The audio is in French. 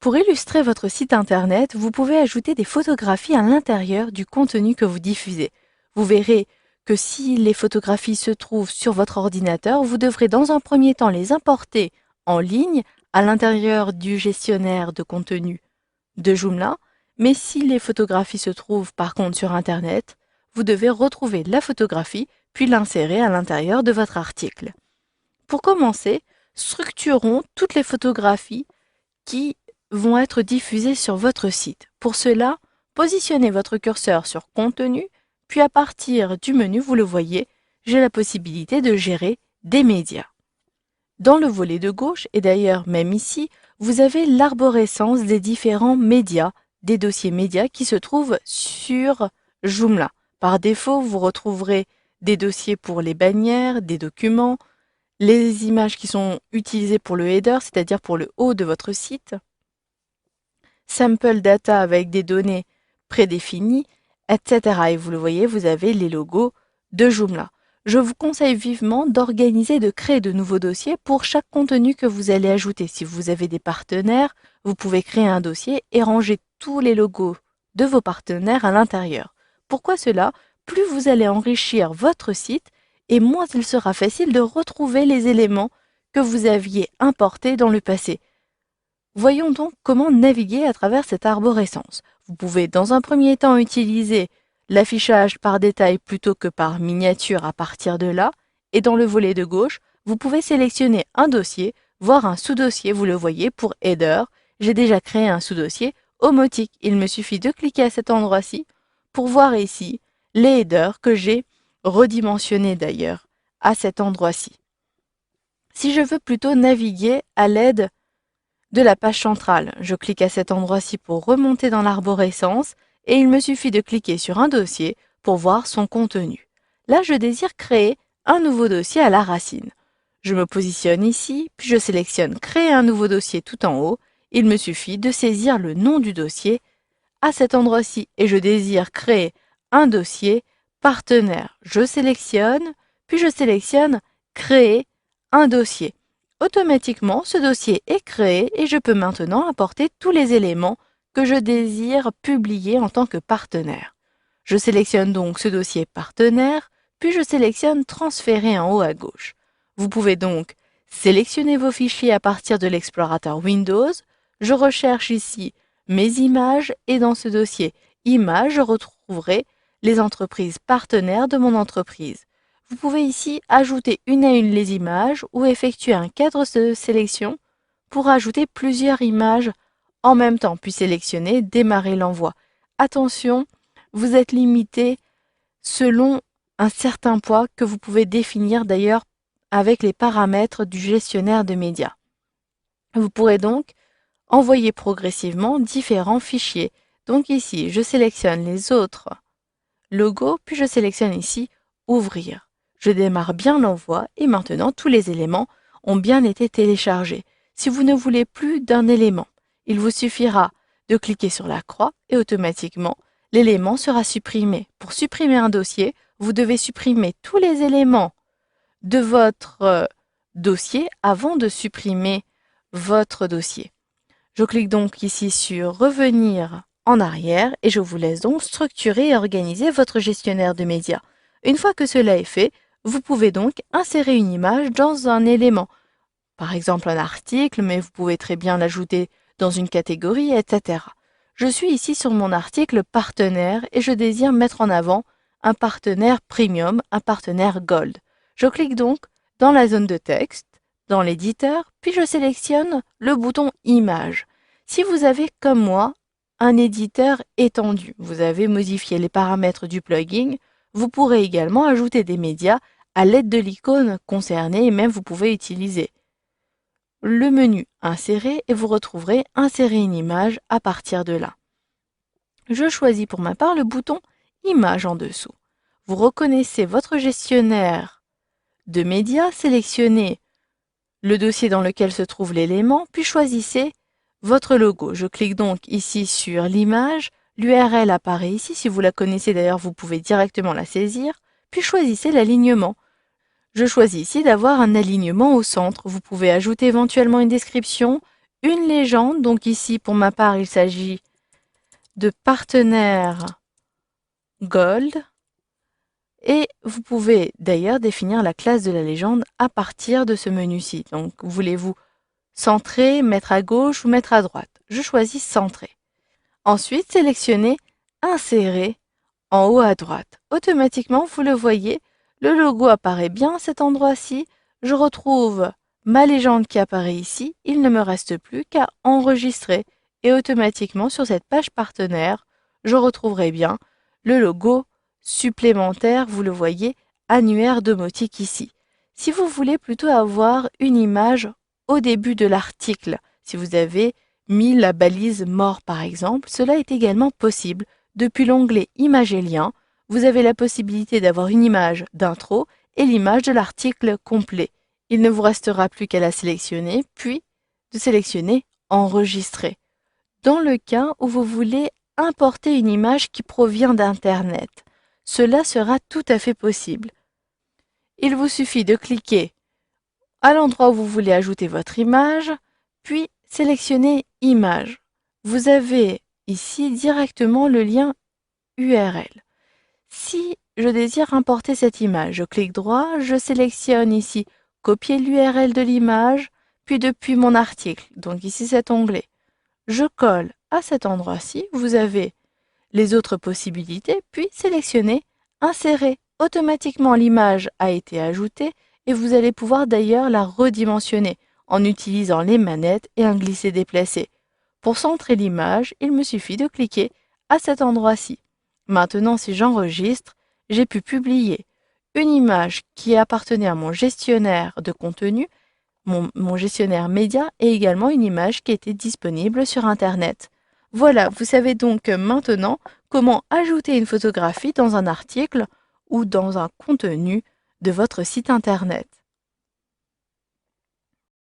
Pour illustrer votre site internet, vous pouvez ajouter des photographies à l'intérieur du contenu que vous diffusez. Vous verrez que si les photographies se trouvent sur votre ordinateur, vous devrez dans un premier temps les importer en ligne à l'intérieur du gestionnaire de contenu de Joomla, mais si les photographies se trouvent par contre sur Internet, vous devez retrouver la photographie puis l'insérer à l'intérieur de votre article. Pour commencer, structurons toutes les photographies qui vont être diffusées sur votre site. Pour cela, positionnez votre curseur sur Contenu, puis à partir du menu, vous le voyez, j'ai la possibilité de gérer des médias. Dans le volet de gauche, et d'ailleurs même ici, vous avez l'arborescence des différents médias, des dossiers médias qui se trouvent sur Joomla. Par défaut, vous retrouverez des dossiers pour les bannières, des documents, les images qui sont utilisées pour le header, c'est-à-dire pour le haut de votre site, sample data avec des données prédéfinies, etc. Et vous le voyez, vous avez les logos de Joomla. Je vous conseille vivement d'organiser, de créer de nouveaux dossiers pour chaque contenu que vous allez ajouter. Si vous avez des partenaires, vous pouvez créer un dossier et ranger tous les logos de vos partenaires à l'intérieur. Pourquoi cela? Plus vous allez enrichir votre site et moins il sera facile de retrouver les éléments que vous aviez importés dans le passé. Voyons donc comment naviguer à travers cette arborescence. Vous pouvez dans un premier temps utiliser l'affichage par détail plutôt que par miniature à partir de là, et dans le volet de gauche, vous pouvez sélectionner un dossier, voire un sous-dossier, vous le voyez, pour Header. J'ai déjà créé un sous-dossier Omotique. Il me suffit de cliquer à cet endroit-ci pour voir ici les headers que j'ai redimensionnés d'ailleurs à cet endroit-ci. Si je veux plutôt naviguer à l'aide de la page centrale, je clique à cet endroit-ci pour remonter dans l'arborescence et il me suffit de cliquer sur un dossier pour voir son contenu. Là, je désire créer un nouveau dossier à la racine. Je me positionne ici, puis je sélectionne Créer un nouveau dossier tout en haut. Il me suffit de saisir le nom du dossier à cet endroit-ci et je désire créer un dossier partenaire. Je sélectionne, puis je sélectionne Créer un dossier. Automatiquement, ce dossier est créé et je peux maintenant apporter tous les éléments que je désire publier en tant que partenaire. Je sélectionne donc ce dossier partenaire, puis je sélectionne Transférer en haut à gauche. Vous pouvez donc sélectionner vos fichiers à partir de l'explorateur Windows. Je recherche ici mes images et dans ce dossier Images, je retrouverai les entreprises partenaires de mon entreprise. Vous pouvez ici ajouter une à une les images ou effectuer un cadre de sélection pour ajouter plusieurs images en même temps, puis sélectionner Démarrer l'envoi. Attention, vous êtes limité selon un certain poids que vous pouvez définir d'ailleurs avec les paramètres du gestionnaire de médias. Vous pourrez donc envoyer progressivement différents fichiers. Donc ici, je sélectionne les autres logos, puis je sélectionne ici Ouvrir. Je démarre bien l'envoi et maintenant tous les éléments ont bien été téléchargés. Si vous ne voulez plus d'un élément, il vous suffira de cliquer sur la croix et automatiquement l'élément sera supprimé. Pour supprimer un dossier, vous devez supprimer tous les éléments de votre dossier avant de supprimer votre dossier. Je clique donc ici sur Revenir en arrière et je vous laisse donc structurer et organiser votre gestionnaire de médias. Une fois que cela est fait, vous pouvez donc insérer une image dans un élément, par exemple un article, mais vous pouvez très bien l'ajouter dans une catégorie, etc. Je suis ici sur mon article partenaire et je désire mettre en avant un partenaire premium, un partenaire gold. Je clique donc dans la zone de texte, dans l'éditeur, puis je sélectionne le bouton Image. Si vous avez, comme moi, un éditeur étendu, vous avez modifié les paramètres du plugin, vous pourrez également ajouter des médias à l'aide de l'icône concernée et même vous pouvez utiliser le menu Insérer et vous retrouverez Insérer une image à partir de là. Je choisis pour ma part le bouton Image en dessous. Vous reconnaissez votre gestionnaire de médias, sélectionnez le dossier dans lequel se trouve l'élément, puis choisissez votre logo. Je clique donc ici sur l'image, l'URL apparaît ici, si vous la connaissez d'ailleurs vous pouvez directement la saisir, puis choisissez l'alignement. Je choisis ici d'avoir un alignement au centre. Vous pouvez ajouter éventuellement une description, une légende. Donc ici, pour ma part, il s'agit de partenaire Gold. Et vous pouvez d'ailleurs définir la classe de la légende à partir de ce menu-ci. Donc, voulez-vous centrer, mettre à gauche ou mettre à droite? Je choisis centrer. Ensuite, sélectionnez insérer en haut à droite. Automatiquement, vous le voyez, le logo apparaît bien à cet endroit-ci. Je retrouve ma légende qui apparaît ici. Il ne me reste plus qu'à enregistrer. Et automatiquement, sur cette page partenaire, je retrouverai bien le logo supplémentaire, vous le voyez, annuaire domotique ici. Si vous voulez plutôt avoir une image au début de l'article, si vous avez mis la balise mort par exemple, cela est également possible. Depuis l'onglet Images et liens, vous avez la possibilité d'avoir une image d'intro et l'image de l'article complet. Il ne vous restera plus qu'à la sélectionner, puis de sélectionner Enregistrer. Dans le cas où vous voulez importer une image qui provient d'Internet, cela sera tout à fait possible. Il vous suffit de cliquer à l'endroit où vous voulez ajouter votre image, puis sélectionner Image. Vous avez ici directement le lien URL. Si je désire importer cette image, je clique droit, je sélectionne ici Copier l'URL de l'image, puis depuis mon article, donc ici cet onglet. Je colle à cet endroit-ci, vous avez les autres possibilités, puis sélectionnez Insérer. Automatiquement, l'image a été ajoutée et vous allez pouvoir d'ailleurs la redimensionner en utilisant les manettes et un glisser-déplacer. Pour centrer l'image, il me suffit de cliquer à cet endroit-ci. Maintenant, si j'enregistre, j'ai pu publier une image qui appartenait à mon gestionnaire de contenu, mon gestionnaire média, et également une image qui était disponible sur Internet. Voilà, vous savez donc maintenant comment ajouter une photographie dans un article ou dans un contenu de votre site Internet.